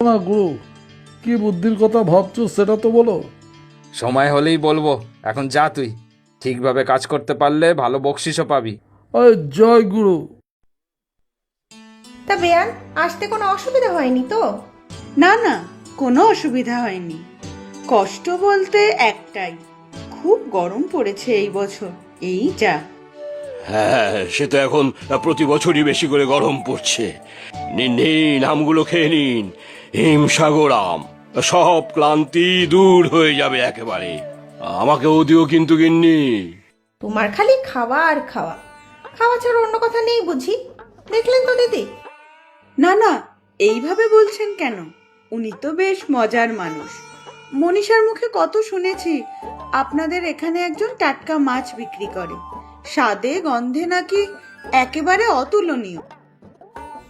না গুরু, কি বুদ্ধির কথা ভাবছো সেটা তো বলো। সময় হলেই বলবো, এখন যা তুই। ঠিকভাবে কাজ করতে পারলে ভালো বকশিসও পাবি। আরে জয় গুরু। তা বেয়ান, আসতে কোনো অসুবিধা হয়নি তো? না না, কোনো অসুবিধা হয়নি। কষ্ট বলতে একটাই, খুব গরম পড়েছে এই বছর, এই যা। হ্যাঁ, সে তো এখন প্রতি বছরই বেশি করে গরম পড়ছে। নিন নিন, আমগুলো খেয়ে নিন। হিমসাগরাম, সব ক্লান্তি দূর হয়ে যাবে একেবারে। আমাকেও দিও কিন্তু গিন্নি। তোমার খালি খাওয়া আর খাওয়া, খাওয়া ছাড়া অন্য কথা নেই বুঝি? দেখলেন তো দিদি। না না, এইভাবে বলছেন কেন? উনি তো বেশ মজার মানুষ। মনীষার মুখে কত শুনেছি আপনাদের এখানে একজন টাটকা মাছ বিক্রি করে, স্বাদে গন্ধে নাকি একেবারে অতুলনীয়।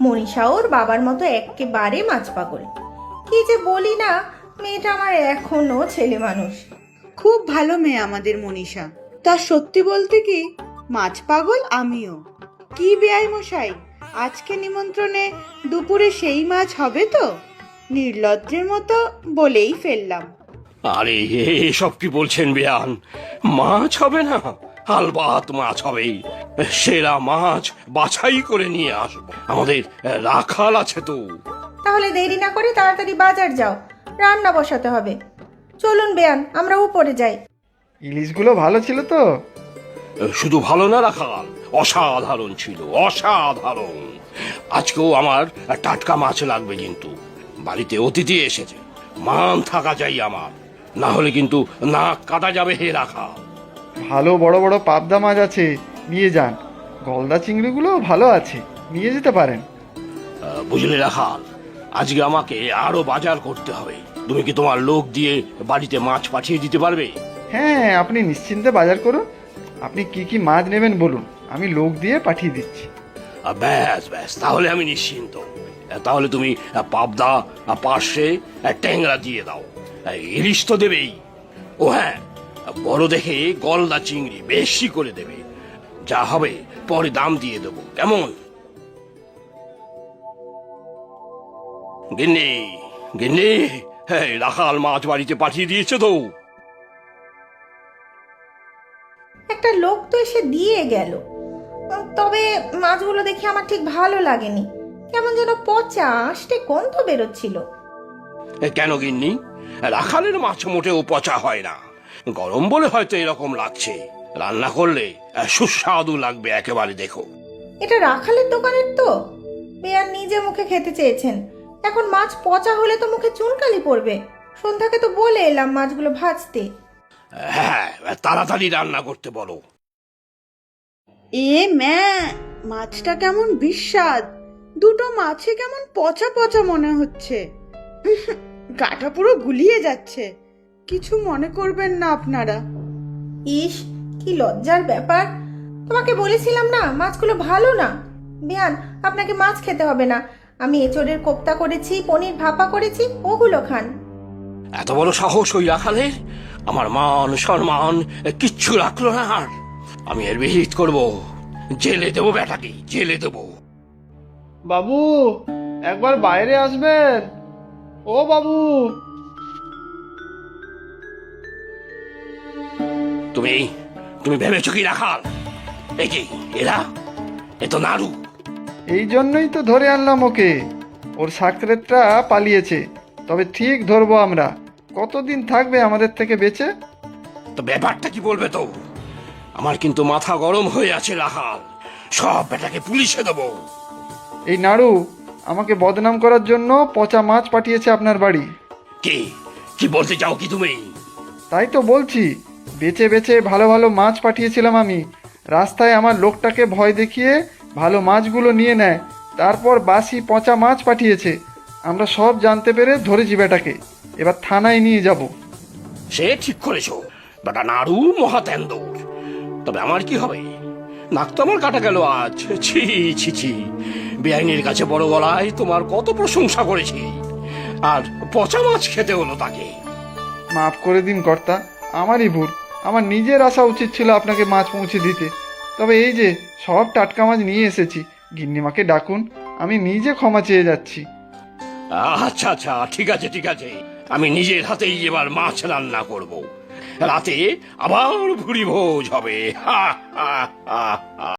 মনীষা ওর বাবার মতো একেবারে মাছ পাগল। কি যে বলি না, মেয়েটা আমার এখনো ছেলে মানুষ। খুব ভালো মেয়ে আমাদের মনীষা। তা সত্যি বলতে কি, মাছ পাগল আমিও। কি বেয়াই মশাই, আজকে নিমন্ত্রণে দুপুরে সেই মাছ হবে তো? নির্লজ্জের মতো বলেই ফেললাম। আরে এসব কি বলছেন বেয়ান? মাছ হবে না? আলবাত মাছ হবে। সেরা মাছ বাছাই করে নিয়ে আসবো, আমাদের রাখাল আছে তো। তাহলে দেরি না করে তাড়াতাড়ি বাজার যাও, রান্না বসাতে হবে। চলুন বেয়ান, আমরা উপরে যাই। ইলিশগুলো ভালো ছিল তো? শুধু ভালো না রাখাল, অসাধারণ ছিল, অসাধারণ। আজকেও আমার টাটকা মাছ লাগবে, কিন্তু বাড়িতে অতিথি এসেছে, মান থাকা চাই আমার, না হলে কিন্তু নাক কাটা যাবে হে রাখাল। ভালো বড় বড় পাবদা মাছ আছে, নিয়ে যান। গলদা চিংড়িগুলো ভালো আছে, নিয়ে যেতে পারেন। বুঝলে রাখাল, আজকে আমাকে আরো বাজার করতে হবে। তুমি কি তোমার লোক দিয়ে বাড়িতে মাছ পাঠিয়ে দিতে পারবে? হ্যাঁ, আপনি নিশ্চিন্তে বাজার করুন। আপনি কি কি মাছ নেবেন বলুন, আমি লোক দিয়ে পাঠিয়ে দিচ্ছি। ব্যাস ব্যাস, তাহলে আমি নিশ্চিন্ত। তাহলে তুমি পাবদা, পার্শে, ট্যাংরা দিয়ে দাও। ইলিশ তো দেবেই। ও হ্যাঁ, বড় দেখে গলদা চিংড়ি বেশি করে দেবে। যা হবে পরে দাম দিয়ে দেবো, কেমন? গিন্নি, গিন্নি, হ্যাঁ, রাখাল মাছ বাড়িতে পাঠিয়ে দিয়েছে তো। একটা লোক তো এসে দিয়ে গেল, তবে মাছগুলো দেখে আমার ঠিক ভালো লাগেনি। কেমন যেন পচা আষ্টে গন্ধ বেরোচ্ছিল। কেন গিন্নি? রাখালের মাছ মোটেও পচা হয় না, গরম বলে হয়তো এরকম লাগছে। রান্না করলে সুস্বাদু লাগবে একেবারে, দেখো। এটা রাখালের দোকানের তো? বেয়ান নিজে মুখে খেতে চেয়েছেন, এখন মাছ পচা হলে তো মুখে চুনকালি পড়বে। সন্ধ্যাকে তো বলে এলাম মাছগুলো ভাজতে। হ্যাঁ, তাড়াতাড়ি রান্না করতে বলো। এ ম্যা, মাছটা কেমন বিস্বাদ! দুটো মাছে কেমন পচা পচা মনে হচ্ছে। গাটা পুরো গুলিয়ে যাচ্ছে। কিছু মনে করবেন না আপনারা। ইস, কি লজ্জার ব্যাপার! তোমাকে বলেছিলাম না মাছগুলো ভালো না। বেয়ান, আপনাকে মাছ খেতে হবে না। আমি এঁচোড়ের কোপ্তা করেছি, পনির ভাপা করেছি, ওগুলো খান। এত বড় সাহস ওই রাখালের! আমার মান সম্মান কিচ্ছু রাখলো না আর। আমি এর বিহিত করব, জেলে দেবো বেটাকে, জেলে দেবো। বাবু, একবার বাইরে আসবেন। ও বাবু। তুমি তুমি ভেবেছো কি রাখাল? এ কি এরা? এ তো নাড়ু। এই জন্যই তো ধরে আনলাম ওকে। ওর সাকরেতটা পালিয়েছে, তবে ঠিক ধরবো আমরা। কতদিন থাকবে আমাদের থেকে বেঁচে? তো ব্যাপারটা কি বলবে তো? আমার কিন্তু মাথা গরম হয়ে আছে রাখাল, সব বেটাকে পুলিশে দেবো। এই নাড়ু আমাকে বদনাম করার জন্য পচা মাছ পাঠিয়েছে আপনার বাড়ি। কি কি বলতে চাও কি তুমি? তাই তো বলছি, বেছে বেছে ভালো ভালো মাছ পাঠিয়েছিলাম আমি। রাস্তায় আমার লোকটাকে ভয় দেখিয়ে ভালো মাছগুলো নিয়ে নেয়, তারপর বাসি পচা মাছ পাঠিয়েছে। আমরা সব জানতে পেরে ধরেছি বেটাকে, এবার থানায় নিয়ে যাব। সে ঠিক করেছো, বেটা নাড়ু মহাতেন্দুর। তবে আমার কি হবে? নাক তো আমার কাটা গেল আজ। ছি ছি ছি, বেআইনের কাছে বড় গলায় তোমার কত প্রশংসা করেছি, আর পচা মাছ খেতে হলো তাকে। মাফ করে দিন কর্তা, আমারই ভুল। আমার নিজের আসা উচিত ছিল আপনাকে মাছ পৌঁছে দিতে। তবে এই যে সব টাটকা মাছ নিয়ে এসেছি, গিন্নিমাকে ডাকুন, আমি নিজে ক্ষমা চেয়ে যাচ্ছি। আচ্ছা আচ্ছা, ঠিক আছে ঠিক আছে, আমি নিজের হাতেই এবার মাছ রান্না করব। রাতে আবার ভুরি ভোজ হবে। হা হা হা হা।